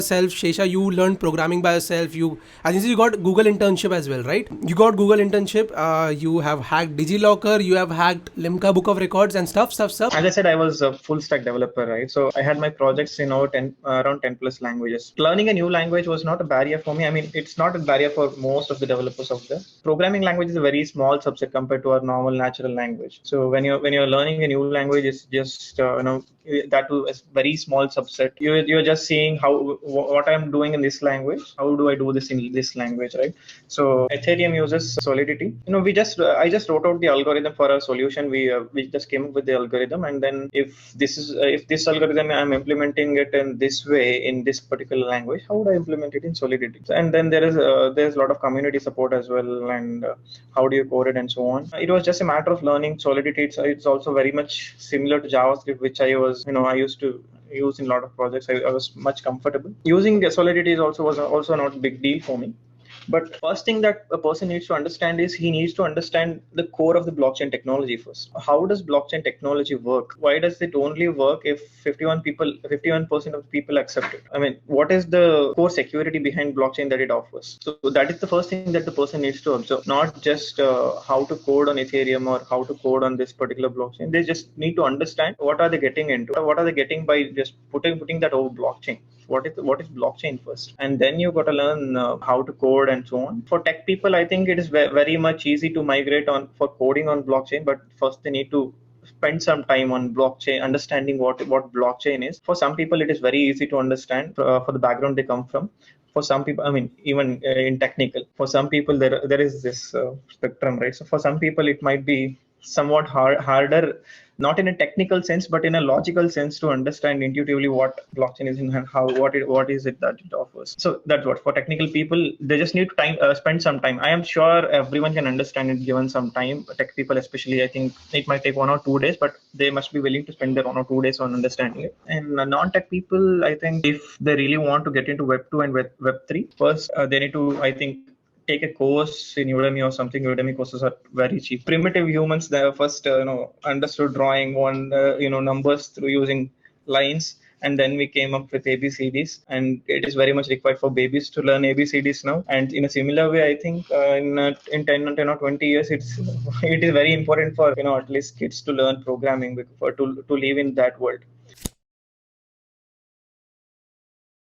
Self, Shesha, you learned programming by yourself. I think you got Google internship as well, right? You got Google internship. You have hacked DigiLocker. You have hacked Limca Book of Records and stuff. As I said, I was a full stack developer, right? So I had my projects in over 10, around 10 plus languages. Learning a new language was not a barrier for me. I mean, it's not a barrier for most of the developers out there. Programming language is a very small subset compared to our normal natural language. So when you're learning a new language, it's just that too is very small subset. You're just seeing what I'm doing in this language. How do I do this in this language, right? So Ethereum uses Solidity. I just wrote out the algorithm for a solution. We just came up with the algorithm, and then if this algorithm I'm implementing it in this way in this particular language, how would I implement it in Solidity? And then there's a lot of community support as well, and how do you code it and so on. It was just a matter of learning Solidity. It's also very much similar to JavaScript, which I used to use in a lot of projects. I was much comfortable using Solidity. Was also not a big deal for me. But first thing that a person needs to understand is he needs to understand the core of the blockchain technology first. How does blockchain technology work? Why does it only work if 51% of the people accept it? I mean, what is the core security behind blockchain that it offers? So that is the first thing that the person needs to observe, not just how to code on Ethereum or how to code on this particular blockchain. They just need to understand what are they getting into, what are they getting by just putting that over blockchain. What is blockchain first, and then you got to learn how to code and so on. For tech people, I think it is very much easy to migrate on for coding on blockchain, but first they need to spend some time on blockchain, understanding what blockchain is. For some people, it is very easy to understand for the background they come from. For some people, I mean, even in technical, for some people there is this spectrum, right? So for some people, it might be somewhat harder, not in a technical sense, but in a logical sense, to understand intuitively what blockchain is and what is it that it offers. So that's what for technical people, they just need to spend some time. I am sure everyone can understand it given some time. Tech people, especially, I think it might take 1 or 2 days, but they must be willing to spend their 1 or 2 days on understanding it. And non-tech people, I think, if they really want to get into Web 2 and Web 3, first they need to, I think, take a course in Udemy or something. Udemy courses are very cheap. Primitive humans, they first understood drawing numbers through using lines, and then we came up with ABCDs, and it is very much required for babies to learn ABCDs now. And in a similar way, I think in 10 or 20 years, it is very important for at least kids to learn programming to live in that world.